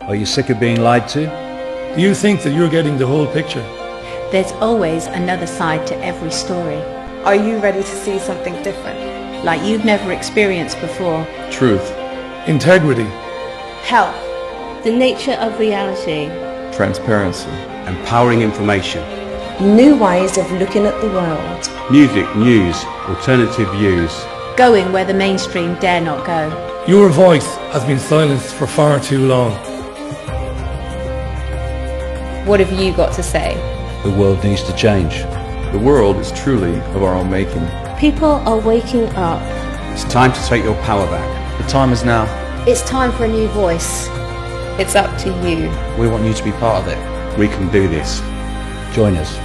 Are you sick of being lied to? Do you think that you're getting the whole picture? There's always another side to every story. Are you ready to see something different? Like you've never experienced before. Truth. Integrity. Health. The nature of reality. Transparency. Empowering information. New ways of looking at the world. Music, news, alternative views. Going where the mainstream dare not go. Your voice has been silenced for far too long. What have you got to say? The world needs to change. The world is truly of our own making. People are waking up. It's time to take your power back. The time is now. It's time for a new voice. It's up to you. We want you to be part of it. We can do this. Join us.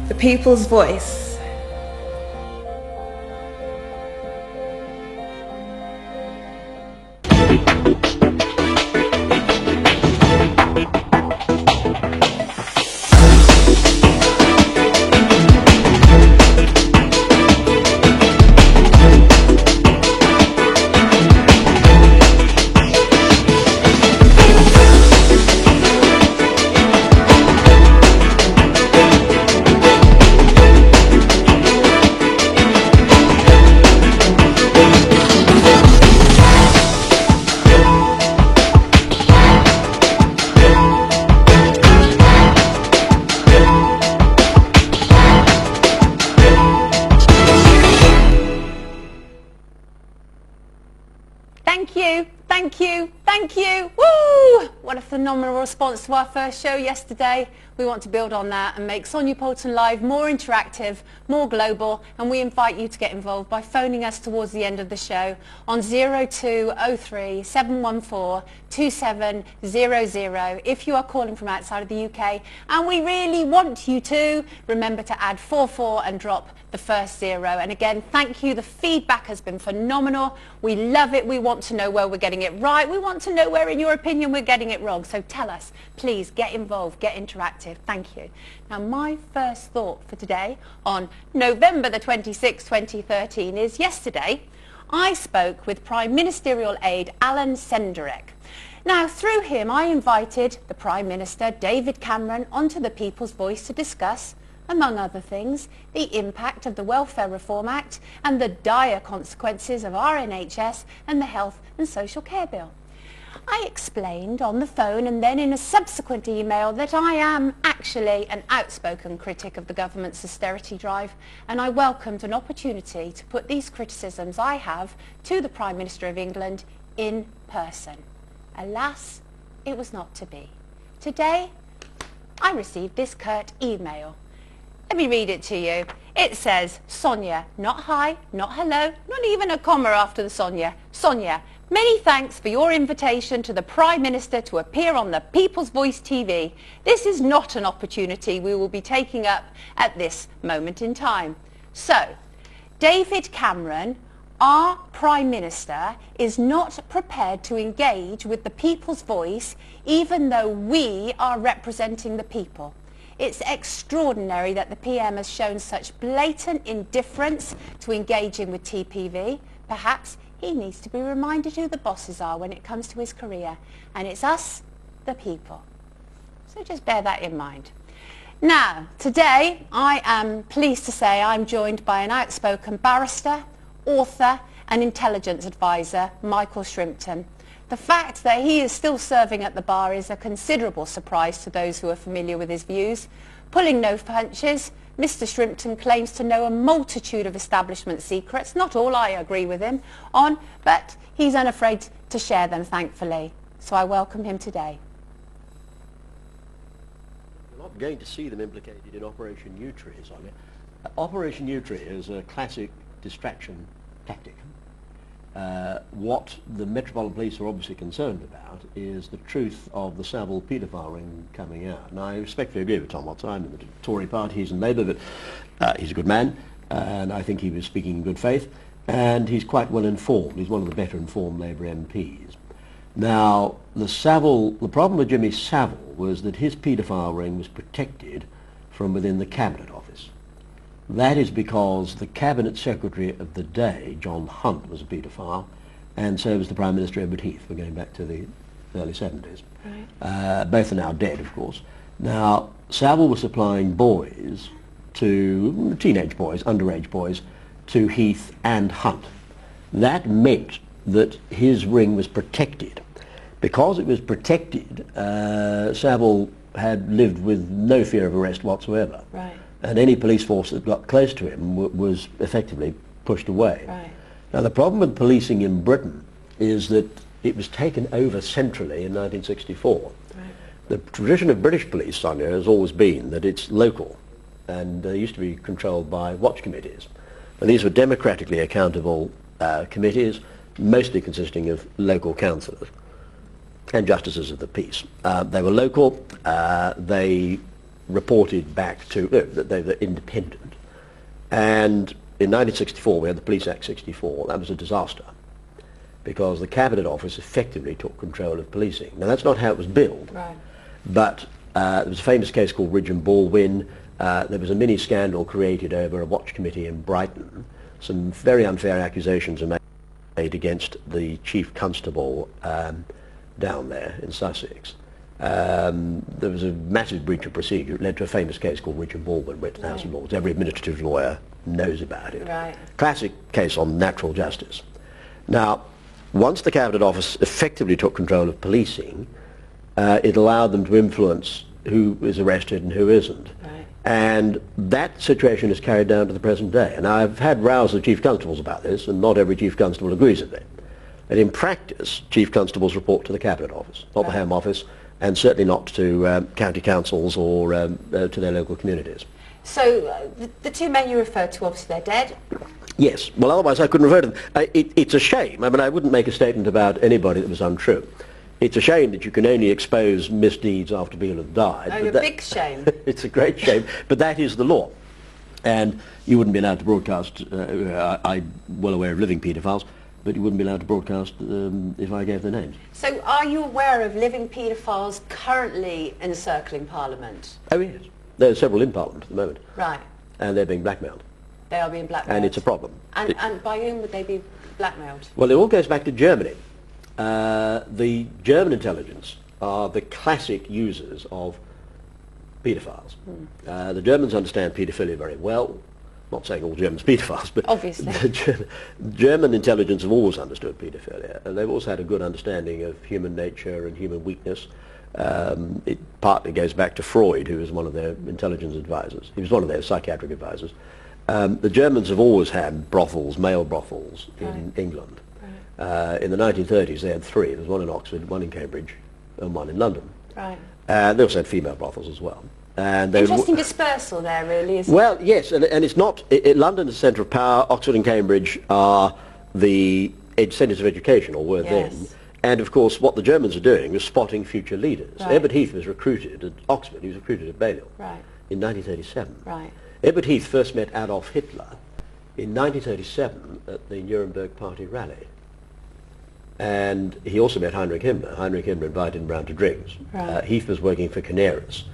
The people's voice. Thank you, thank you. Woo! What a phenomenal response to our first show yesterday. We want to build on that and make Sonia Poulton Live more interactive, more global, and we invite you to get involved by phoning us towards the end of the show on 0203 714 2700 if you are calling from outside of the UK, and we really want you to remember to add 44 and drop the first 0. And again, thank you. The feedback has been phenomenal. We love it. We want to know where we're getting it right. We want to know where, in your opinion, we're getting it wrong. So tell us, please get involved, get interactive. Thank you. Now, my first thought for today on November the 26th, 2013 is yesterday I spoke with Prime Ministerial Aide Alan Senderek. Now, through him, I invited the Prime Minister, David Cameron, onto the People's Voice to discuss, among other things, the impact of the Welfare Reform Act and the dire consequences of our NHS and the Health and Social Care Bill. I explained on the phone and then in a subsequent email that I am actually an outspoken critic of the government's austerity drive, and I welcomed an opportunity to put these criticisms I have to the Prime Minister of England in person. Alas, it was not to be. Today, I received this curt email. Let me read it to you. It says, Sonia, not hi, not hello, not even a comma after the Sonia. Sonia, many thanks for your invitation to the Prime Minister to appear on the People's Voice TV. This is not an opportunity we will be taking up at this moment in time. So, David Cameron, our Prime Minister, is not prepared to engage with the People's Voice even though we are representing the people. It's extraordinary that the PM has shown such blatant indifference to engaging with TPV. Perhaps he needs to be reminded who the bosses are when it comes to his career. And it's us, the people. So just bear that in mind. Now, today I am pleased to say I'm joined by an outspoken barrister, author and intelligence advisor, Michael Shrimpton. The fact that he is still serving at the bar is a considerable surprise to those who are familiar with his views. Pulling no punches, Mr. Shrimpton claims to know a multitude of establishment secrets. Not all I agree with him on, but he's unafraid to share them, thankfully. So I welcome him today. You're not going to see them implicated in Operation Yewtree, Sonia. Operation Yewtree is a classic distraction tactic. What the Metropolitan Police are obviously concerned about is the truth of the Savile paedophile ring coming out. And I respectfully agree with Tom Watson. I'm in the Tory party, he's in Labour, but he's a good man, and I think he was speaking in good faith, and he's quite well informed. He's one of the better informed Labour MPs. Now, the problem with Jimmy Savile was that his paedophile ring was protected from within the Cabinet Office. That is because the Cabinet Secretary of the day, John Hunt, was a paedophile, and so was the Prime Minister Edward Heath. We're going back to the early 70s. Right. Both are now dead, of course. Now, Savile was supplying boys to, teenage boys, underage boys, to Heath and Hunt. That meant that his ring was protected. Because it was protected, Savile had lived with no fear of arrest whatsoever. Right. And any police force that got close to him was effectively pushed away. Right. Now, the problem with policing in Britain is that it was taken over centrally in 1964. Right. The tradition of British police, Sonia, has always been that it's local, and they used to be controlled by watch committees. And these were democratically accountable committees, mostly consisting of local councillors and justices of the peace. They were local, they reported back to, they were independent. And in 1964, we had the Police Act 64. That was a disaster, because the Cabinet Office effectively took control of policing. Now, that's not how it was billed, Right. but there was a famous case called Ridge and Baldwin. There was a mini scandal created over a watch committee in Brighton. Some very unfair accusations are made against the chief constable down there in Sussex. There was a massive breach of procedure. It led to a famous case called Ridge and Baldwin, went to the House of Lords. Every administrative lawyer knows about it. Right. Classic case on natural justice. Now, once the Cabinet Office effectively took control of policing, it allowed them to influence who is arrested and who isn't. Right. And that situation is carried down to the present day. And I've had rows of chief constables about this, and not every chief constable agrees with it. And in practice, chief constables report to the Cabinet Office, not the Home Office, and certainly not to county councils or to their local communities. So the two men you referred to, obviously they're dead. Yes. Well, otherwise I couldn't refer to them. It's a shame. I mean, I wouldn't make a statement about anybody that was untrue. It's a shame that you can only expose misdeeds after people have died. Oh, a big shame. It's a great shame, but that is the law. And you wouldn't be allowed to broadcast, I'm well aware of living paedophiles, but you wouldn't be allowed to broadcast if I gave their names. So are you aware of living paedophiles currently encircling Parliament? Oh, yes. There are several in Parliament at the moment. Right. And they're being blackmailed. They are being blackmailed. And it's a problem. And by whom would they be blackmailed? Well, it all goes back to Germany. The German intelligence are the classic users of paedophiles. The Germans understand paedophilia very well. Not saying all Germans are paedophiles, but obviously. the German intelligence have always understood paedophilia, and they've also had a good understanding of human nature and human weakness. It partly goes back to Freud, who was one of their intelligence advisors. He was one of their psychiatric advisors. The Germans have always had brothels, male brothels, in England. In the 1930s, they had three. There was one in Oxford, one in Cambridge, and one in London. Right. They also had female brothels as well. And interesting dispersal there, really, isn't well, yes, and it's not... London is the centre of power. Oxford and Cambridge are the centres of education, or were then. And, of course, what the Germans are doing is spotting future leaders. Right. Edward Heath was recruited at Oxford. He was recruited at Balliol in 1937. Right. Edward Heath first met Adolf Hitler in 1937 at the Nuremberg Party rally. And he also met Heinrich Himmler. Heinrich Himmler invited him round to drinks. Right. Heath was working for Canaris.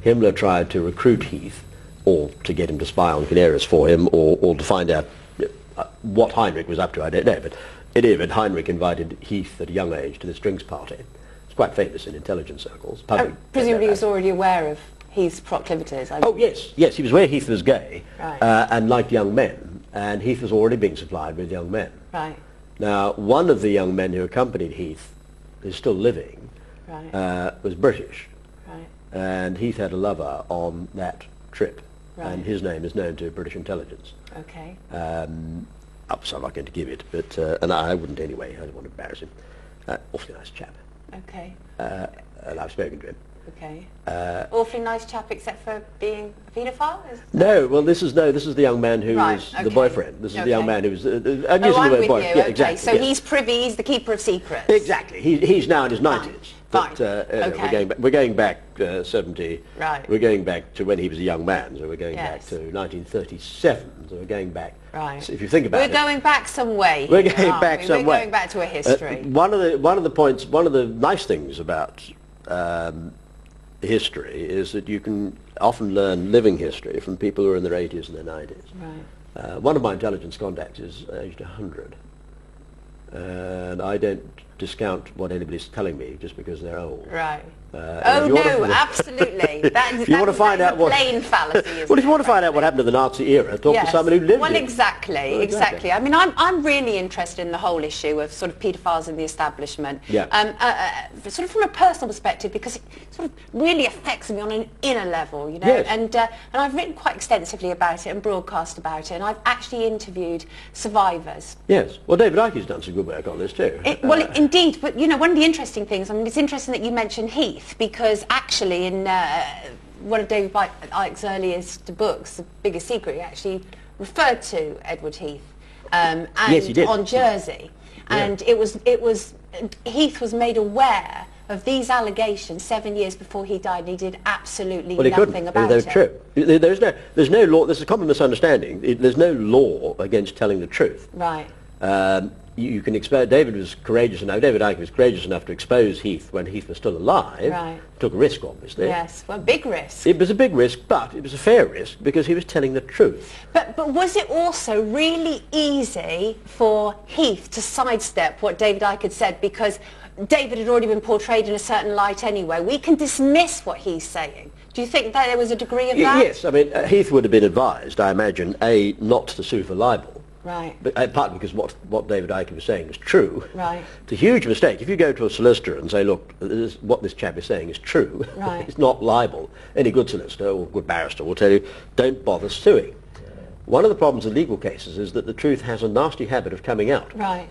Himmler tried to recruit Heath, or to get him to spy on Canaris for him, or to find out what Heinrich was up to, I don't know. But in any event, Heinrich invited Heath at a young age to this drinks party. It's quite famous in intelligence circles. Presumably he was already aware of Heath's proclivities. Oh, yes, yes. He was aware Heath was gay Right. and liked young men, and Heath was already being supplied with young men. Right. Now, one of the young men who accompanied Heath, who's still living, was British. Right. And Heath had a lover on that trip. Right. And his name is known to British intelligence. Okay. So I'm not going to give it, but and I wouldn't anyway. I don't want to embarrass him. Awfully nice chap. Okay. And I've spoken to him. Okay. Awfully nice chap, except for being a paedophile? No, well, this is the young man who is the boyfriend. This is the young man who is... I'm using the word boyfriend. Yeah, exactly. So he's privy, he's the keeper of secrets. Exactly. He's now in his 90s. Fine. But, we're going back 70. Right. We're going back to when he was a young man, so we're going back to 1937. So we're going back. Right. So if you think about it, we're going back some way. We're going back some way. We're going back to a history. One of the nice things about history is that you can often learn living history from people who are in their 80s and their 90s. Right. One of my intelligence contacts is aged 100. and I don't discount what anybody's telling me just because they're old. Right. And Oh if you want no, to- absolutely. If you want to find out what plain fallacy. Isn't well, if you it, want to find out what happened to the Nazi era, talk to someone who lived Well, it. exactly, Well, exactly. I mean, I'm really interested in the whole issue of sort of paedophiles in the establishment. Yeah. Sort of from a personal perspective, because it sort of really affects me on an inner level, you know. Yes. And I've written quite extensively about it and broadcast about it, and I've actually interviewed survivors. Yes. Well, David Icke's done some good work on this too. Well, indeed, but you know, one of the interesting things, I mean, it's interesting that you mentioned Heath, because actually in one of David Icke's earliest books, The Biggest Secret, he actually referred to Edward Heath and Yes, he did. on Jersey. And it was Heath was made aware of these allegations 7 years before he died, and he did absolutely Well, he nothing couldn't. about They're it. true. There's no law. There's a common misunderstanding. There's no law against telling the truth. Right. You can expose. David was courageous enough. David Icke was courageous enough to expose Heath when Heath was still alive. Right. Took a risk, obviously. Yes, well, big risk. It was a big risk, but it was a fair risk because he was telling the truth. But was it also really easy for Heath to sidestep what David Icke had said, because David had already been portrayed in a certain light anyway? We can dismiss what he's saying. Do you think that there was a degree of that? Yes, I mean, Heath would have been advised, I imagine, A, not to sue for libel. Right. But, partly because what David Icke was saying was true. Right. It's a huge mistake. If you go to a solicitor and say, look, what this chap is saying is true, Right. it's not libel, any good solicitor or good barrister will tell you, don't bother suing. One of the problems in legal cases is that the truth has a nasty habit of coming out. Right.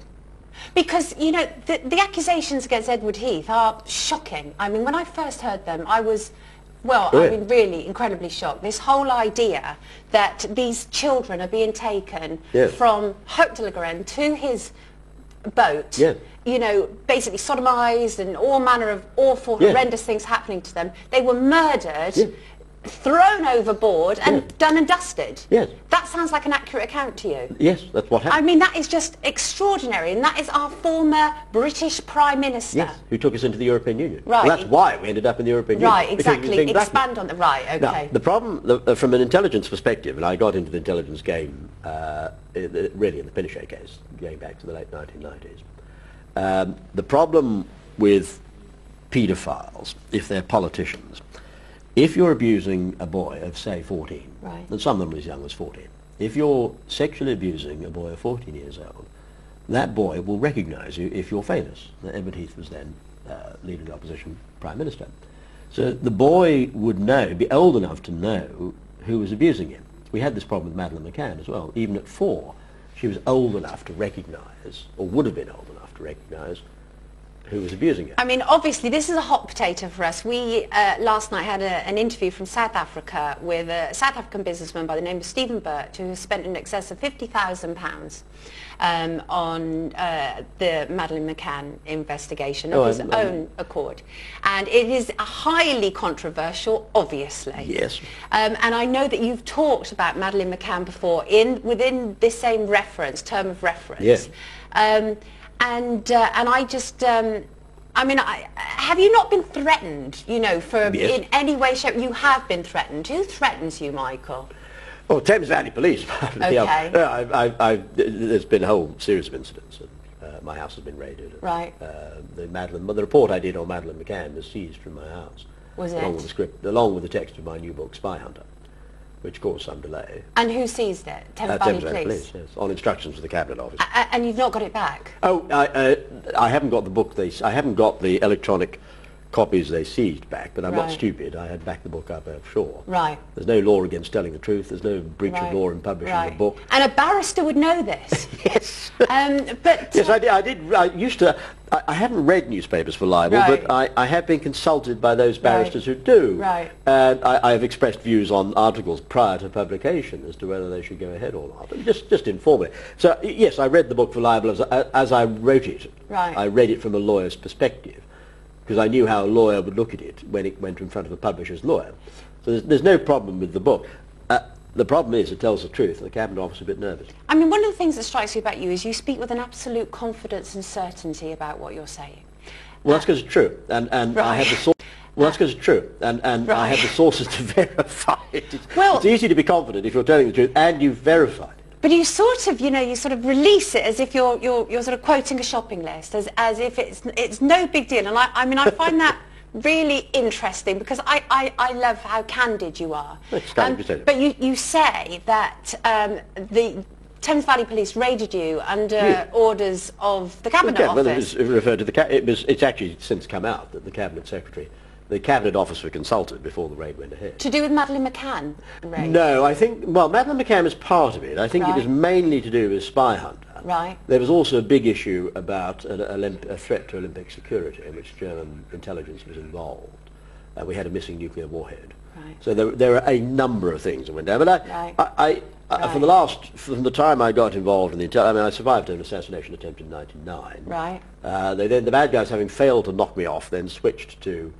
Because, you know, the accusations against Edward Heath are shocking. I mean, when I first heard them, I was, well, Oh, I yeah. mean, really incredibly shocked. This whole idea that these children are being taken Yes. from Hope de la Garenne to his boat, Yeah. you know, basically sodomized and all manner of awful, Yeah. horrendous things happening to them. They were murdered, Yeah. thrown overboard and done and dusted. Yes. That sounds like an accurate account to you. Yes, that's what I happened. mean, that is just extraordinary, and that is our former British Prime Minister. Yes, who took us into the European Union. Right. Well, that's why we ended up in the European Union. Right, because we were exactly. being blackmailed. Expand on the right. Okay. Now, the problem, from an intelligence perspective, and I got into the intelligence game really in the Pinochet case, going back to the late 1990s, the problem with paedophiles, if they're politicians, if you're abusing a boy of, say, 14, Right. and some of them as young as 14, if you're sexually abusing a boy of 14 years old, that boy will recognise you if you're famous. Now, Edward Heath was then leading the opposition Prime Minister. So the boy would know, be old enough to know who was abusing him. We had this problem with Madeleine McCann as well. Even at 4, she was old enough to recognise, or would have been old enough to recognise, who was abusing her. I mean, obviously, this is a hot potato for us. We, last night, had an interview from South Africa with a South African businessman by the name of Stephen Burt, who has spent in excess of £50,000 on the Madeleine McCann investigation of his own accord. And it is highly controversial, obviously. Yes. And I know that you've talked about Madeleine McCann before within this same term of reference. Yes. And I just, I mean, have you not been threatened, you know, Yes. in any way, shape? You have been threatened. Who threatens you, Michael? Oh, Thames Valley Police. Okay. There's been a whole series of incidents. My house has been raided. Right. The report I did on Madeleine McCann was seized from my house. Was along it? with the script, along with the text of my new book, Spy Hunter, which caused some delay. And who seized it? Thames Valley Police? Yes, on instructions of the Cabinet Office. And you've not got it back? Oh, I haven't got the book. I haven't got the electronic copies they seized back, but I'm not Right. stupid. I had backed the book up offshore. Right. There's no law against telling the truth. There's no breach of law in publishing a book. And a barrister would know this. Yes. But Yes, I did. I used to. I haven't read newspapers for libel, Right. but I have been consulted by those barristers who do. Right. And I have expressed views on articles prior to publication as to whether they should go ahead or not. Just informally. So yes, I read the book for libel as I wrote it. Right. I read it from a lawyer's perspective because I knew how a lawyer would look at it when it went in front of a publisher's lawyer. So there's no problem with the book. The problem is it tells the truth. The Cabinet Office is a bit nervous. I mean, one of the things that strikes me about you is you speak with an absolute confidence and certainty about what you're saying. Well, that's because it's true, and I have the source. Well, that's because it's true, and Right. I have the sources to verify it. Well- It's easy to be confident if you're telling the truth and you've verified it. But you sort of, you sort of release it as if you're sort of quoting a shopping list, as if it's no big deal. And I mean, I find that really interesting because I love how candid you are. But you say that the Thames Valley Police raided you under orders of the Cabinet Office. Well, it was referred to it's actually since come out that the Cabinet Secretary, the Cabinet Office were consulted before the raid went ahead. To do with Madeleine McCann raid? No, I think, well, Madeleine McCann was part of it. I think it was mainly to do with Spy Hunter. Right. There was also a big issue about a threat to Olympic security in which German intelligence was involved. We had a missing nuclear warhead. Right. So there are a number of things that went down. But from the time I got involved in the I survived an assassination attempt in '99. Right. The bad guys, having failed to knock me off, then switched to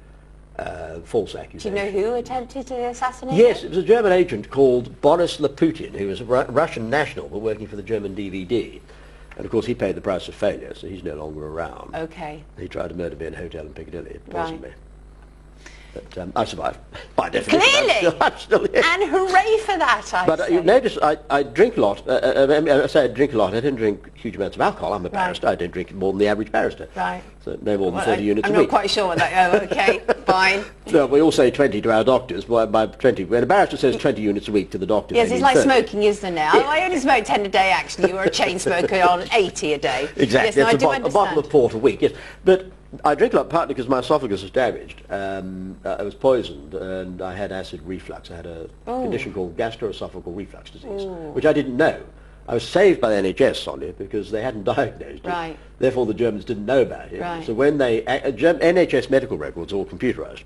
false accusations. Do you know who attempted to assassinate Yes, him? it was a German agent called Boris Laputin, who was a Russian national but working for the German DVD. And of course he paid the price of failure, so he's no longer around. Okay. He tried to murder me in a hotel in Piccadilly, poisoned me. Right. But I survived, by definition. Clearly! I'm still here. And hooray for that, But you notice I drink a lot. I say I drink a lot. I didn't drink huge amounts of alcohol. I'm a barrister. I don't drink more than the average barrister. Right. So no more than 30 units a week. I'm not quite sure what that... Oh, okay, fine. So we all say 20 to our doctors. By 20, when a barrister says 20 units a week to the doctor... Yes, it's like 30. smoking, isn't it? Now? I only smoke 10 a day, actually. You were a chain smoker on 80 a day. Exactly. Yes, no, a bottle of port a week, yes. But I drink a lot partly because my esophagus was damaged. I was poisoned and I had acid reflux. I had a condition called gastroesophageal reflux disease, which I didn't know. I was saved by the NHS, Sonia, because they hadn't diagnosed it. Right. Therefore, the Germans didn't know about it. Right. So when NHS medical records are all computerised,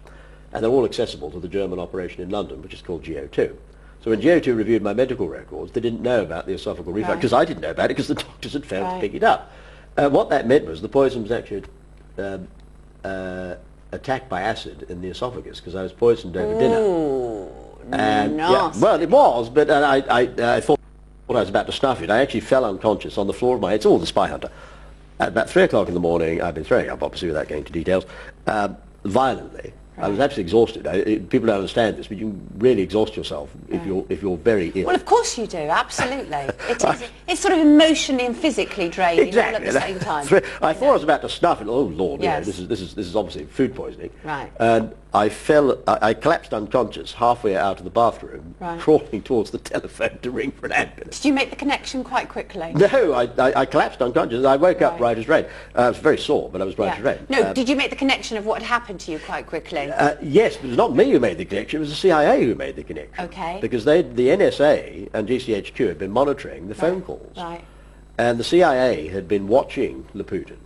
and they're all accessible to the German operation in London, which is called GO2. So when GO2 reviewed my medical records, they didn't know about the esophageal reflux, because I didn't know about it, because the doctors had failed to pick it up. What that meant was the poison was actually attacked by acid in the esophagus, because I was poisoned over dinner. And, well, it was, but I thought I was about to snuff it. I actually fell unconscious on the floor of my head. It's all the Spy Hunter. At about 3 o'clock in the morning, I've been throwing up, obviously, without going into details, violently. I was absolutely exhausted. People don't understand this, but you really exhaust yourself if you're very ill. Well, of course you do, absolutely. It's sort of emotionally and physically draining all at the same time. I thought I was about to snuff it. Oh Lord, yes. This is obviously food poisoning. Right. And I collapsed unconscious halfway out of the bathroom, crawling towards the telephone to ring for an ambulance. Did you make the connection quite quickly? No, I collapsed unconscious. I woke up bright as rain. I was very sore, but I was bright as rain. No, did you make the connection of what had happened to you quite quickly? Yes, but it was not me who made the connection. It was the CIA who made the connection. Okay. Because the NSA and GCHQ had been monitoring the phone calls. Right. And the CIA had been watching Laputin,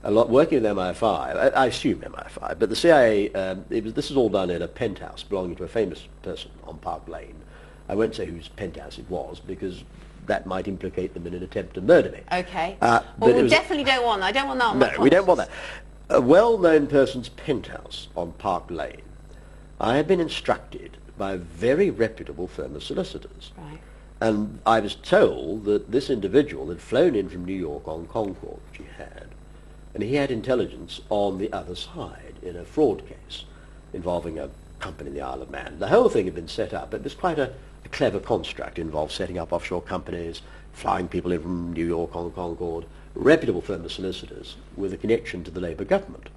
working with MI5. I assume MI5, but the CIA, this is all done in a penthouse belonging to a famous person on Park Lane. I won't say whose penthouse it was, because that might implicate them in an attempt to murder me. Okay. Well, we definitely don't want that. I don't want that on my No, we don't want that. A well-known person's penthouse on Park Lane. I had been instructed by a very reputable firm of solicitors. Right. And I was told that this individual had flown in from New York on Concorde, which he had, and he had intelligence on the other side in a fraud case involving a company in the Isle of Man. The whole thing had been set up. It was quite a clever construct. It involved setting up offshore companies, flying people in from New York on Concorde, a reputable firm of solicitors with a connection to the Labour government.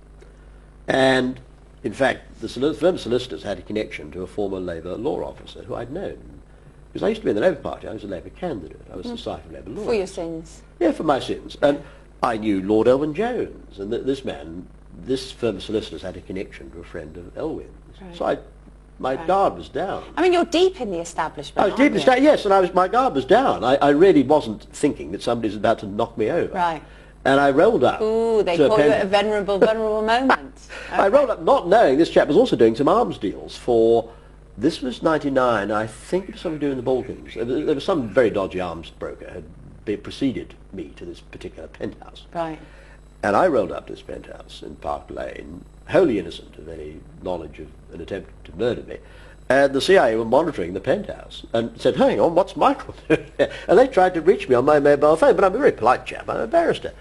And, in fact, the firm of solicitors had a connection to a former Labour law officer who I'd known. Because I used to be in the Labour Party. I was a Labour candidate. I was the site of Labour law. For your sins? Yeah, for my sins. And I knew Lord Elwyn Jones. And this man, this firm of solicitors had a connection to a friend of Elwyn's. Right. So my guard was down. I mean, you're deep in the establishment, I was deep in the establishment, yes, and my guard was down. I really wasn't thinking that somebody was about to knock me over. Right. And I rolled up. Ooh, they call you at a vulnerable moment. Okay. I rolled up not knowing this chap was also doing some arms deals for, this was 99, I think it was something to do in the Balkans. There was some very dodgy arms broker had preceded me to this particular penthouse. Right. And I rolled up to this penthouse in Park Lane, wholly innocent of any knowledge of an attempt to murder me. And the CIA were monitoring the penthouse and said, hang on, what's Michael doing here? And they tried to reach me on my mobile phone, but I'm a very polite chap, I'm a barrister.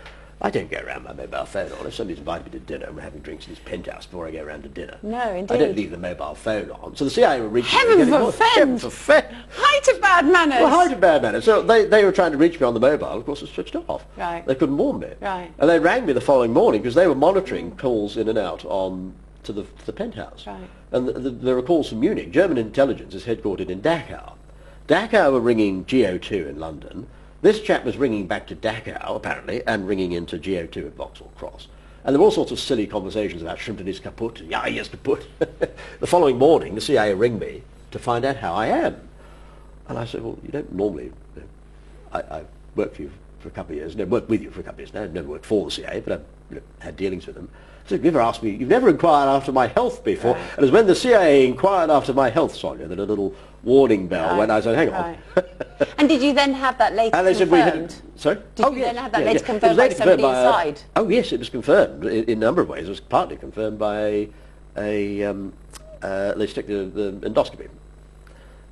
I don't go around my mobile phone on. If somebody's invited me to dinner and we're having drinks in his penthouse before I go around to dinner. No, indeed. I don't leave the mobile phone on. So the CIA were reaching Heaven me. forfend! Hi to bad manners! Well, hi to bad manners. So they were trying to reach me on the mobile. Of course, it switched off. Right. They couldn't warn me. Right. And they rang me the following morning because they were monitoring calls in and out to the penthouse. Right. And there were calls from Munich. German intelligence is headquartered in Dachau. Dachau were ringing GO2 in London. This chap was ringing back to Dachau, apparently, and ringing into GO2 at Vauxhall Cross. And there were all sorts of silly conversations about Shrimpton is kaput, ja, he is kaput. The following morning, the CIA ring me to find out how I am. And I said, well, you don't normally... I worked for you for a couple of years, never worked with you for a couple of years now, I've never worked for the CIA, but I've had dealings with them. So you've never asked me, you've never inquired after my health before. Right. And it was when the CIA inquired after my health, Sonia, that a little warning bell went. I said, hang on. And did you then have that later confirmed? Sorry? Did you then have that later confirmed by somebody inside? Oh yes, it was confirmed in a number of ways. It was partly confirmed by they stick the endoscopy.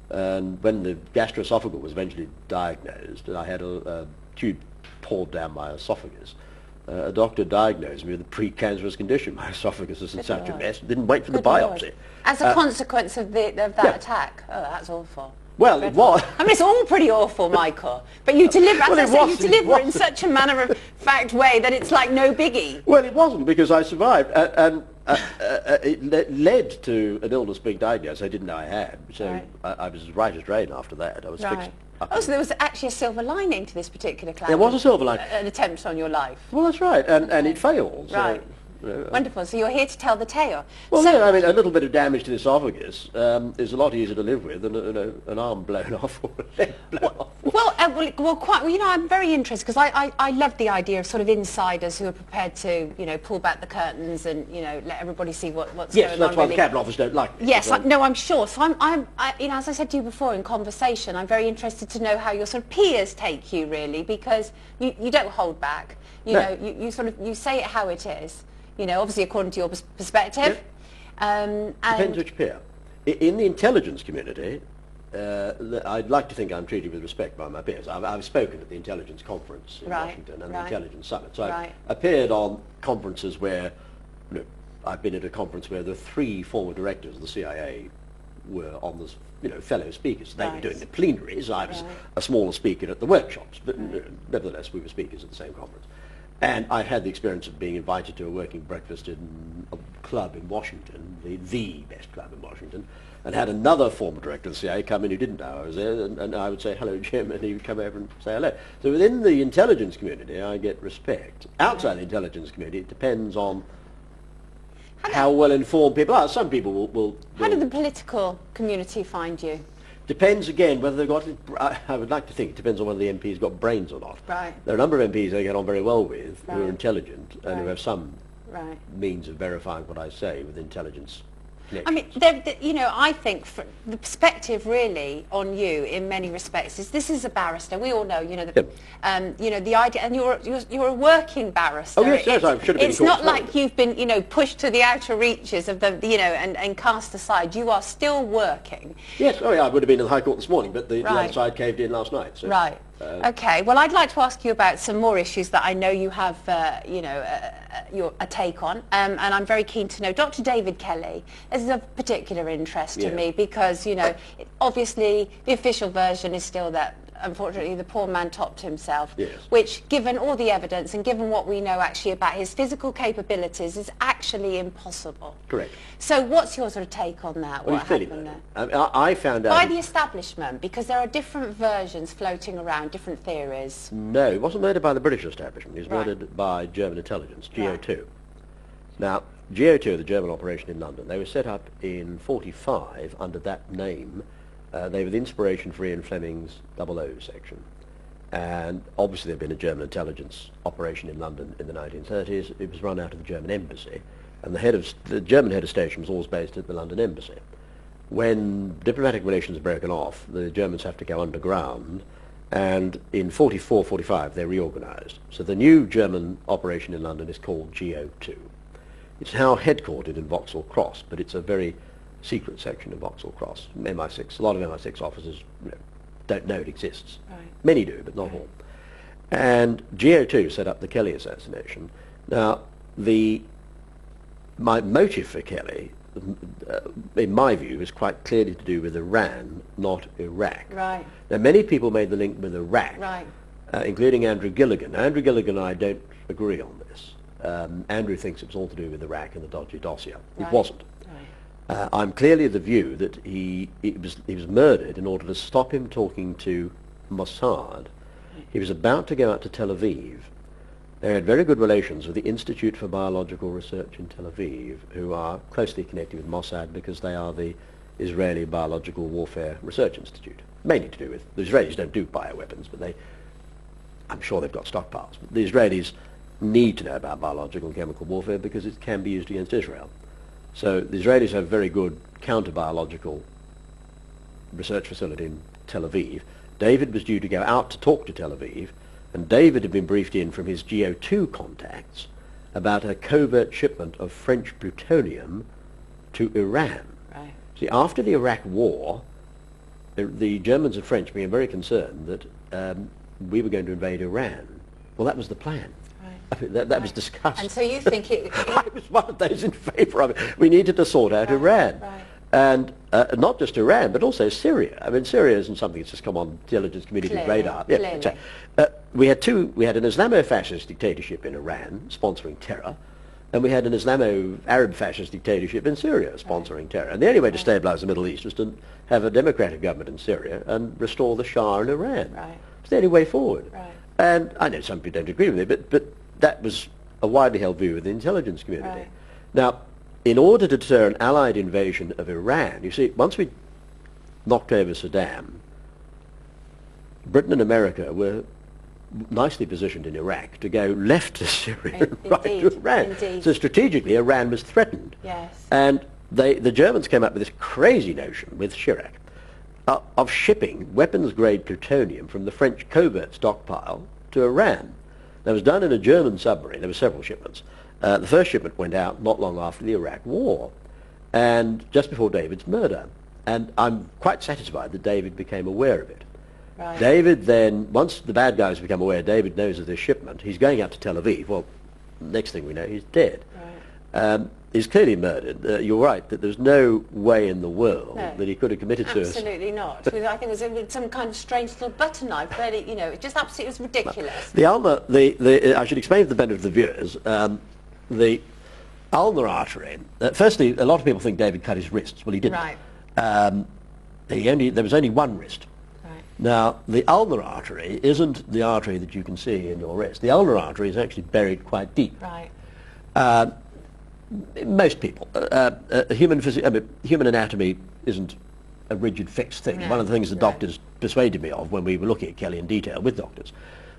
And when the gastroesophageal was eventually diagnosed, and I had a tube poured down my esophagus, a doctor diagnosed me with a pre-cancerous condition. My esophagus was in such a mess, didn't wait for the biopsy. As a consequence of that attack? Oh, that's awful. Well, it was. I mean, it's all pretty awful, Michael. But you deliver, you deliver in such a matter-of-fact way that it's like no biggie. Well, it wasn't, because I survived, and it led to an illness being diagnosed I didn't know I had. So I was as right as rain after that. I was fixed. Oh, so there was actually a silver lining to this particular cloud. There was a silver lining. An attempt on your life. Well, that's right, and it failed. Right. Wonderful. So you're here to tell the tale. Well, so, yeah, I mean, a little bit of damage to the esophagus is a lot easier to live with than an arm blown off or a leg blown off. Well, you know, I'm very interested because I love the idea of sort of insiders who are prepared to, you know, pull back the curtains and, you know, let everybody see what's going on. Yes, that's why the Cabinet Office don't like me. Yes, no, I'm sure. So you know, as I said to you before in conversation, I'm very interested to know how your sort of peers take you, really, because you don't hold back. You know, you say it how it is. You know, obviously according to your perspective. And depends which peer. In the intelligence community, I'd like to think I'm treated with respect by my peers. I've spoken at the intelligence conference in Washington and the intelligence summit. So I've appeared on conferences where, you know, I've been at a conference where the 3 former directors of the CIA were on the, you know, fellow speakers. They were doing the plenaries. I was a smaller speaker at the workshops, but nevertheless we were speakers at the same conference. And I've had the experience of being invited to a working breakfast in a club in Washington, the best club in Washington, and had another former director of the CIA come in who didn't know I was there, and I would say, hello, Jim, and he would come over and say hello. So within the intelligence community, I get respect. Outside the intelligence community, it depends on how well informed people are. Some people will How did the political community find you? Depends again whether they've got, I would like to think it depends on whether the MP's got brains or not. Right. There are a number of MPs I get on very well with who are intelligent and who have some means of verifying what I say with intelligence connections. I mean, you know, I think the perspective really on you in many respects is this is a barrister. We all know, you know, you know, the idea, and you're a working barrister. Oh yes, I should have been. It's not like you've been, you know, pushed to the outer reaches of the, you know, and cast aside. You are still working. Yes, oh yeah, I would have been in the High Court this morning, but the other side caved in last night. So, okay, well, I'd like to ask you about some more issues that I know you have, you know, a take on, and I'm very keen to know. Dr. David Kelly is of particular interest to me because, you know, obviously the official version is still that, unfortunately, the poor man topped himself, which, given all the evidence and given what we know actually about his physical capabilities, is actually impossible. Correct. So what's your sort of take on that? Well, what happened there? I found out... By the establishment, because there are different versions floating around, different theories. No, it wasn't murdered by the British establishment. It was murdered by German intelligence, GO2. Now, GO2, the German operation in London, they were set up in 1945 under that name. They were the inspiration for Ian Fleming's 00 section. And obviously there had been a German intelligence operation in London in the 1930s. It was run out of the German embassy. And the German head of station was always based at the London embassy. When diplomatic relations are broken off, the Germans have to go underground. And in 1944, 1945, they reorganized. So the new German operation in London is called GO2. It's now headquartered in Vauxhall Cross, but it's a very secret section of Vauxhall Cross. MI6, a lot of MI6 officers don't know it exists. Many do, but not all. And GO2 set up the Kelly assassination. Now, my motive for Kelly, in my view, is quite clearly to do with Iran, not Iraq. Right. Now, many people made the link with Iraq, Right. Including Andrew Gilligan. Now, Andrew Gilligan and I don't agree on this. Andrew thinks it's all to do with Iraq and the dodgy dossier. Right. It wasn't. Right. I'm clearly of the view that he was murdered in order to stop him talking to Mossad. He was about to go out to Tel Aviv. They had very good relations with the Institute for Biological Research in Tel Aviv, who are closely connected with Mossad because they are the Israeli Biological Warfare Research Institute. Mainly to do with, the Israelis don't do bioweapons, but I'm sure they've got stockpiles. But the Israelis need to know about biological and chemical warfare because it can be used against Israel. So the Israelis have a very good counter-biological research facility in Tel Aviv. David was due to go out to talk to Tel Aviv, and David had been briefed in from his GO2 contacts about a covert shipment of French plutonium to Iran. Right. See, after the Iraq War, the Germans and French became very concerned that we were going to invade Iran. Well, that was the plan. I mean, that was discussed. And so you think I was one of those in favour of it. We needed to sort out Iran. Right. And not just Iran, but also Syria. I mean, Syria isn't something that's just come on intelligence community's radar. Clearly. We had an Islamo-fascist dictatorship in Iran sponsoring terror, and we had an Islamo-Arab fascist dictatorship in Syria sponsoring terror. And the only way to stabilise the Middle East was to have a democratic government in Syria and restore the Shah in Iran. Right. It's the only way forward. Right. And I know some people don't agree with it, but that was a widely held view of the intelligence community. Right. Now, in order to deter an Allied invasion of Iran, you see, once we knocked over Saddam, Britain and America were nicely positioned in Iraq to go left to Syria and right to Iran. Indeed. So strategically, Iran was threatened. Yes. And the Germans came up with this crazy notion with Chirac of shipping weapons-grade plutonium from the French covert stockpile to Iran. That was done in a German submarine. There were several shipments. The first shipment went out not long after the Iraq War, and just before David's murder. And I'm quite satisfied that David became aware of it. Right. David then, once the bad guys become aware, David knows of this shipment. He's going out to Tel Aviv. Well, next thing we know, he's dead. Right. He's clearly murdered. You're right that there's no way in the world that he could have committed suicide. Absolutely not. I think it was some kind of strange little butter knife. Really, it just absolutely was ridiculous. I should explain for the benefit of the viewers. The ulnar artery. Firstly, a lot of people think David cut his wrists. Well, he didn't. Right. There was only one wrist. Right. Now, the ulnar artery isn't the artery that you can see in your wrist. The ulnar artery is actually buried quite deep. Right. Most people, human anatomy isn't a rigid, fixed thing. No. One of the things the doctors persuaded me of when we were looking at Kelly in detail with doctors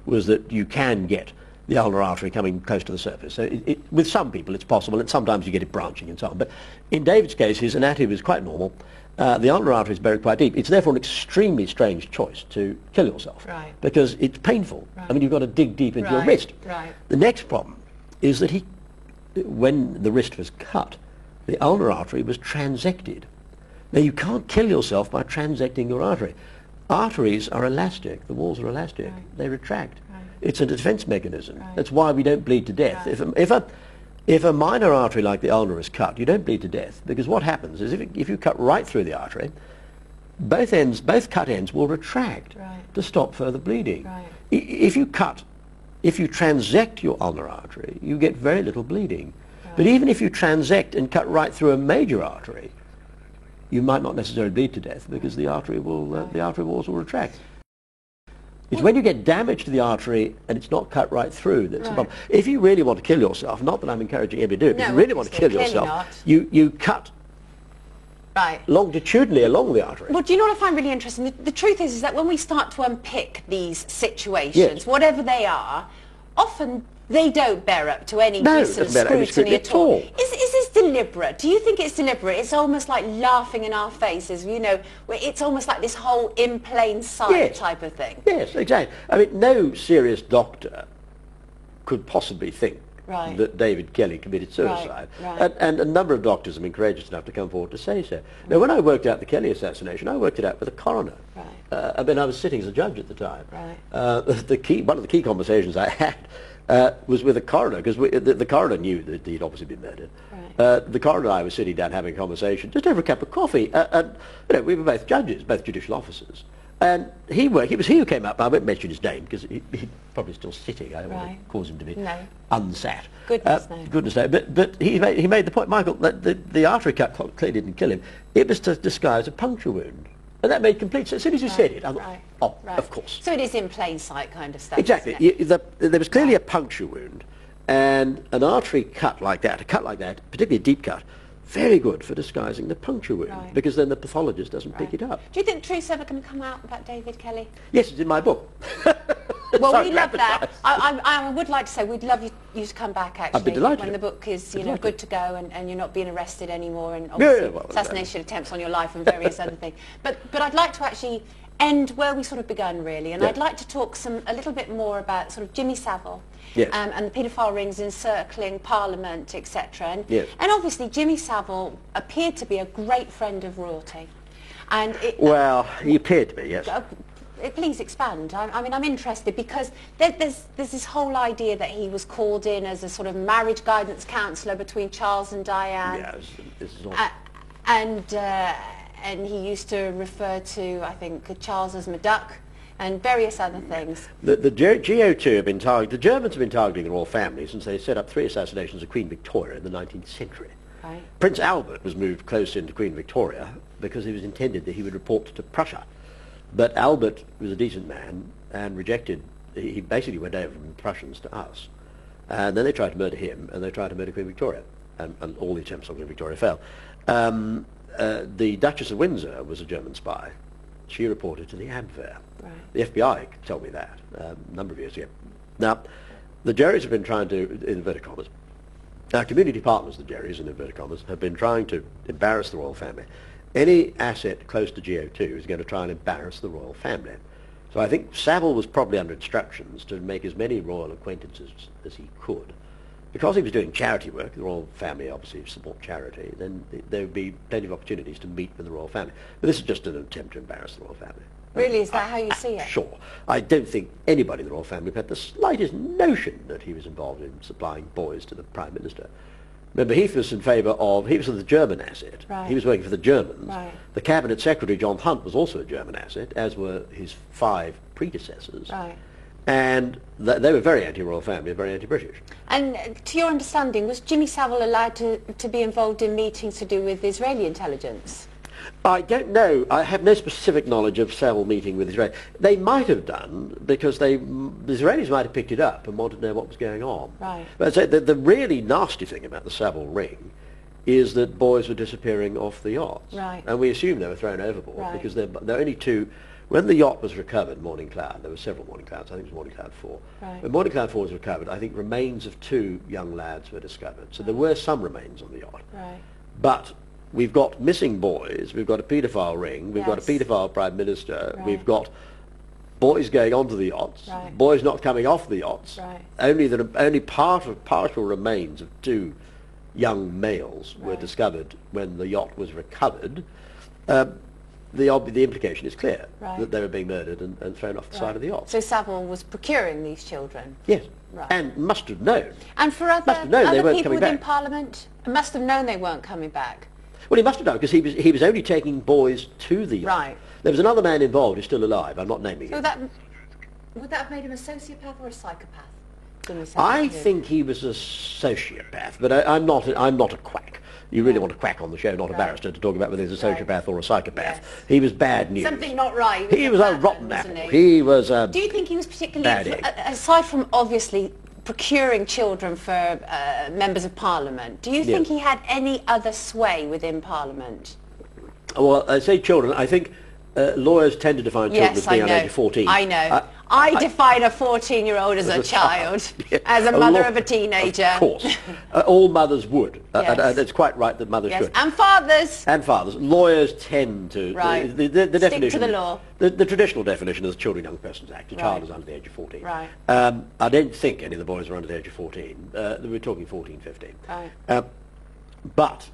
was that you can get the ulnar artery coming close to the surface. So with some people it's possible, and sometimes you get it branching and so on. But in David's case, his anatomy is quite normal. The ulnar artery is buried quite deep. It's therefore an extremely strange choice to kill yourself. Right. Because it's painful. Right. I mean, you've got to dig deep into your wrist. Right. The next problem is that when the wrist was cut, the ulnar artery was transected. Now, you can't kill yourself by transecting your artery. Arteries are elastic. The walls are elastic. Right. They retract. Right. It's a defense mechanism. Right. That's why we don't bleed to death. Right. If a minor artery like the ulnar is cut, you don't bleed to death, because what happens is if you cut right through the artery, both cut ends will retract to stop further bleeding. Right. If you transect your ulnar artery, you get very little bleeding. Right. But even if you transect and cut right through a major artery, you might not necessarily bleed to death, because the artery walls will retract. It's when you get damage to the artery and it's not cut right through that's the problem. If you really want to kill yourself, not that I'm encouraging anybody to do it, but if you really want to kill yourself, you cut longitudinally along the artery. Well, do you know what I find really interesting? The truth is that when we start to unpick these situations, whatever they are, often they don't bear up to any decent scrutiny at all. Is this deliberate? Do you think it's deliberate? It's almost like laughing in our faces, where it's almost like this whole in plain sight type of thing. Yes, exactly. I mean, no serious doctor could possibly think Right. that David Kelly committed suicide. Right. And a number of doctors have been courageous enough to come forward to say so. Now, when I worked out the Kelly assassination, I worked it out with a coroner. Right. I mean, I was sitting as a judge at the time. Right. One of the key conversations I had was with a coroner, because the coroner knew that he'd obviously been murdered. Right. The coroner and I were sitting down having a conversation just over a cup of coffee, and we were both judges, both judicial officers. And it was he who came up. I won't mention his name because he's probably still sitting. I don't want to cause him to be unsat. Goodness no. Goodness no. But he made the point, Michael, that the artery cut clearly didn't kill him. It was to disguise a puncture wound. And that made complete sense. As soon as you said it, I thought, of course. So it is in plain sight kind of stuff. Exactly. There was clearly a puncture wound, and an artery cut like that, particularly a deep cut, very good for disguising the puncture wound, because then the pathologist doesn't pick it up. Do you think truth's ever going to come out about David Kelly? Yes, it's in my book. Well, we love that. I would like to say we'd love you to come back, actually. I'd be delighted. When the book is, good to go and you're not being arrested anymore, and assassination attempts on your life and various other things. But I'd like to actually end where we sort of begun, really, and I'd like to talk a little bit more about sort of Jimmy Savile. Yes. And the paedophile rings encircling Parliament, etc. Yes. And obviously Jimmy Savile appeared to be a great friend of royalty. And well, he appeared to be, yes. Please expand. I mean, I'm interested because there's this whole idea that he was called in as a sort of marriage guidance counsellor between Charles and Diane. Yeah, this is all... and he used to refer to, I think, Charles as Maduck and various other things. The GO2 have been targeting, the Germans have been targeting the royal family since they set up 3 assassinations of Queen Victoria in the 19th century. Right. Prince Albert was moved close into Queen Victoria because it was intended that he would report to Prussia. But Albert was a decent man and rejected, he basically went over from the Prussians to us. And then they tried to murder him, and they tried to murder Queen Victoria. And all the attempts on Queen Victoria fell. The Duchess of Windsor was a German spy. She reported to the Abwehr. Right. The FBI told me that a number of years ago. Now, the Jerrys have been trying to, in inverted commas, our community partners, the Jerrys, in inverted commas, have been trying to embarrass the royal family. Any asset close to GO2 is going to try and embarrass the royal family. So I think Savile was probably under instructions to make as many royal acquaintances as he could. Because he was doing charity work, the royal family obviously support charity, then there would be plenty of opportunities to meet with the royal family. But this is just an attempt to embarrass the royal family. Really, is that how you see it? Sure. I don't think anybody in the royal family had the slightest notion that he was involved in supplying boys to the Prime Minister. Remember, he was in favour of, he was the German asset. Right. He was working for the Germans. Right. The Cabinet Secretary, John Hunt, was also a German asset, as were his 5 predecessors. Right. And they were very anti-royal family, very anti-British. And to your understanding, was Jimmy Savile allowed to be involved in meetings to do with Israeli intelligence? I don't know. I have no specific knowledge of Savile meeting with Israel. They might have done, because the Israelis might have picked it up and wanted to know what was going on. Right. But so the really nasty thing about the Savile ring is that boys were disappearing off the yachts. Right. And we assume they were thrown overboard, Right. because there are only 2... When the yacht was recovered, Morning Cloud, there were several Morning Clouds, I think it was Morning Cloud 4. Right. When Morning Cloud 4 was recovered, I think remains of 2 young lads were discovered. So there were some remains on the yacht. Right. But we've got missing boys, we've got a paedophile ring, we've got a paedophile Prime Minister, Right. we've got boys going onto the yachts, Right. boys not coming off the yachts. Right. Only partial remains of 2 young males were Right. discovered when the yacht was recovered. The implication is clear, Right. that they were being murdered and thrown off the side of the yacht. So Savile was procuring these children? Yes, Right. and must have known. And for Must have known they other weren't people coming within back. Parliament, must have known they weren't coming back? Well, he must have known, because he was only taking boys to the yacht. Right. There was another man involved who's still alive. I'm not naming So him. would that have made him a sociopath or a psychopath? I think he was a sociopath, but I'm not a quack. You really want a quack on the show, not a barrister, to talk about whether he's a sociopath or a psychopath. Yes. He was bad news. Something not right. He was a rotten apple. He was a... Do you think he was particularly, bad egg. aside from obviously procuring children for members of Parliament, do you think he had any other sway within Parliament? Well, I say children. I think lawyers tend to define children as Yes, I being under the know. age of 14. I know. I define a 14-year-old as a child, as a mother of a teenager. Of course. All mothers would. Yes. And it's quite right that mothers Yes, should. and fathers. And fathers. Lawyers tend to... Right. The Stick to definition, the law. The traditional definition is the Children and Young Persons Act. A child Right. is under the age of 14. Right. I don't think any of the boys are under the age of 14. We're talking 14, 15. Right. But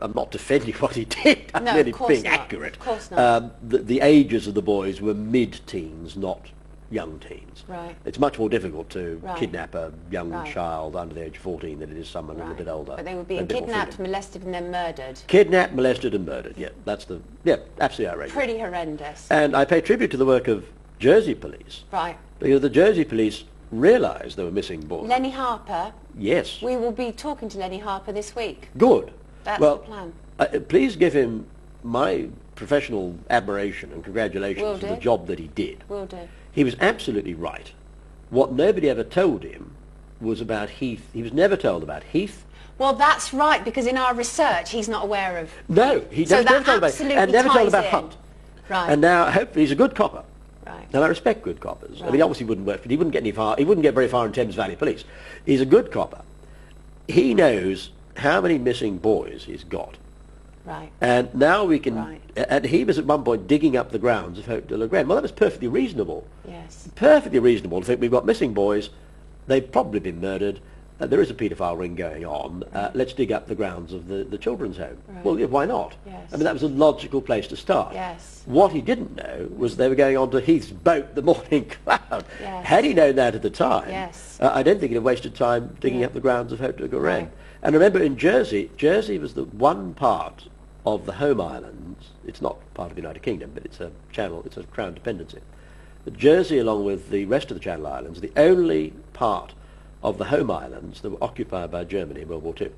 I'm not defending what he did. I'm No, merely of course being not. accurate. Of course not. The ages of the boys were mid-teens, not young teens. Right. It's much more difficult to Right. kidnap a young Right. child under the age of 14 than it is someone a Right. bit older. But they were and being a bit more kidnapped, freedom. molested, and then murdered. Kidnapped, molested and murdered, absolutely outrageous. Pretty horrendous. And I pay tribute to the work of Jersey police, Right. because the Jersey police realised there were missing boys. Lenny Harper. Yes. We will be talking to Lenny Harper this week. Good. That's well, the plan. Please give him my professional admiration and congratulations Will for do. the job that he did. Will do. He was absolutely right. What nobody ever told him was about Heath. He was never told about Heath. Well, that's right, because in our research, he's not aware of... No, he So never that told about absolutely and never told ties about in. Hunt. Right. And now, hopefully, he's a good copper. Right. And I respect good coppers. I Right. mean, obviously, he wouldn't work. He wouldn't get any far. He wouldn't get very far in Thames Valley Police. He's a good copper. He knows how many missing boys he's got. Right. And now we can... Right. And he was at one point digging up the grounds of Hope de la Grande. Well, that was perfectly reasonable. Yes. Perfectly reasonable to think we've got missing boys. They've probably been murdered. There is a paedophile ring going on. Let's dig up the grounds of the children's home. Right. Well, yeah, why not? Yes. I mean, that was a logical place to start. Yes. What he didn't know was they were going on to Heath's boat, the Morning Cloud. Yes. Had he known that at the time, Yes. I don't think he'd have wasted time digging Yeah. up the grounds of Hope de la Grande. Right. And remember, in Jersey was the one part of the home islands. It's not part of the United Kingdom, but it's a channel. It's a crown dependency. But Jersey, along with the rest of the Channel Islands, are the only part of the home islands that were occupied by Germany in World War II.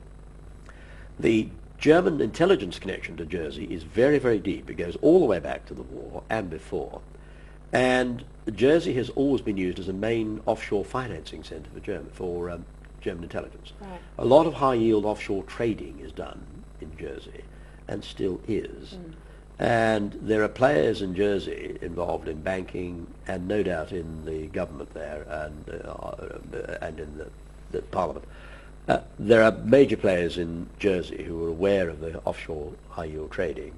The German intelligence connection to Jersey is very, very deep. It goes all the way back to the war and before. And Jersey has always been used as a main offshore financing centre for German intelligence. Right. A lot of high-yield offshore trading is done in Jersey, and still is. And there are players in Jersey involved in banking, and no doubt in the government there, and in the Parliament. There are major players in Jersey who are aware of the offshore high-yield trading,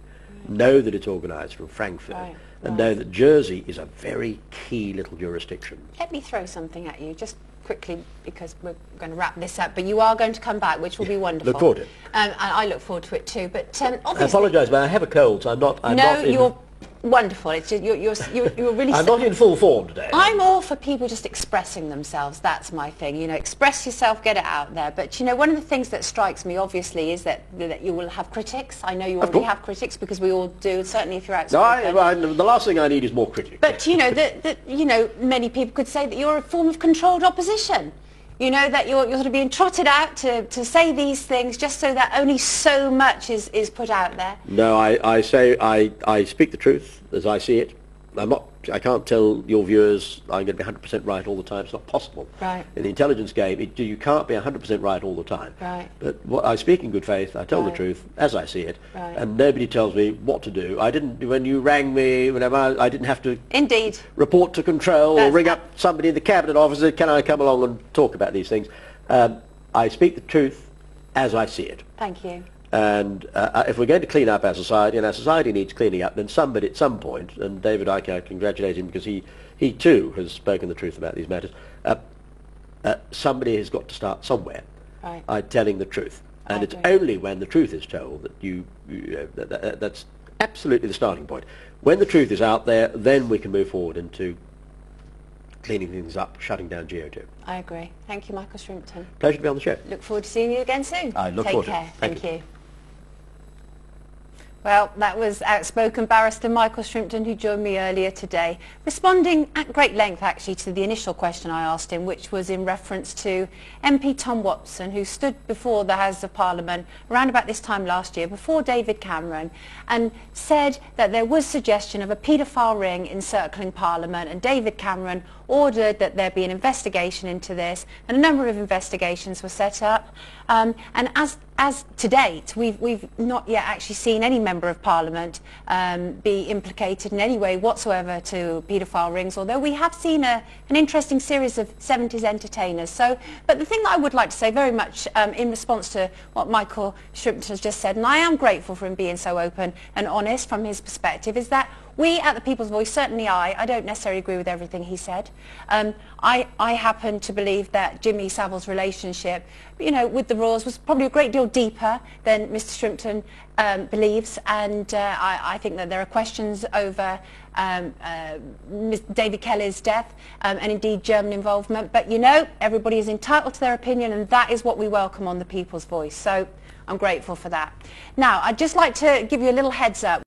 know that it's organised from Frankfurt, Right, and right. know that Jersey is a very key little jurisdiction. Let me throw something at you, just quickly, because we're going to wrap this up, but you are going to come back, which will be wonderful. Look forward to it. And I look forward to it too, but I obviously... apologise, but I have a cold, so I'm not you're wonderful. It's just, you're really... I'm not in full form today. I'm all for people just expressing themselves. That's my thing. You know, express yourself, get it out there. But, you know, one of the things that strikes me, obviously, is that you will have critics. I know you already course. have critics, because we all do, certainly if you're No, outspoken. the last thing I need is more critics. But, you know, many people could say that you're a form of controlled opposition. You know, that you're sort of being trotted out to say these things just so that only so much is put out there. No, I speak the truth as I see it. I can't tell your viewers I'm going to be 100% right all the time. It's not possible. Right. In the intelligence game, you can't be 100% right all the time. Right. But I speak in good faith. I tell the Right. truth as I see it. Right. And nobody tells me what to do. When you rang me, whenever I didn't have to Indeed. report to control or That's ring up somebody in the cabinet office and say, can I come along and talk about these things? I speak the truth as I see it. Thank you. And if we're going to clean up our society, and our society needs cleaning up, then somebody at some point, and David Icke, I congratulate him because he too has spoken the truth about these matters, somebody has got to start somewhere Right. telling the truth. And it's agree. only when the truth is told that that's absolutely the starting point. When the truth is out there, then we can move forward into cleaning things up, shutting down GO2. I agree. Thank you, Michael Shrimpton. Pleasure to be on the show. Look forward to seeing you again soon. I look Take forward to it. care. Thank Thank you. Well, that was outspoken barrister Michael Shrimpton, who joined me earlier today, responding at great length actually to the initial question I asked him, which was in reference to MP Tom Watson, who stood before the House of Parliament around about this time last year, before David Cameron, and said that there was suggestion of a paedophile ring encircling Parliament, and David Cameron ordered that there be an investigation into this, and a number of investigations were set up. And as as to date, we've not yet actually seen any member of Parliament be implicated in any way whatsoever to paedophile rings, although we have seen an interesting series of 70s entertainers. So, but the thing that I would like to say very much in response to what Michael Shrimpton has just said, and I am grateful for him being so open and honest from his perspective, is that we at the People's Voice, certainly I don't necessarily agree with everything he said. I happen to believe that Jimmy Savile's relationship, you know, with the Royals was probably a great deal deeper than Mr. Shrimpton believes, and I think that there are questions over David Kelly's death and indeed German involvement, but you know, everybody is entitled to their opinion, and that is what we welcome on the People's Voice. So I'm grateful for that. Now, I'd just like to give you a little heads up.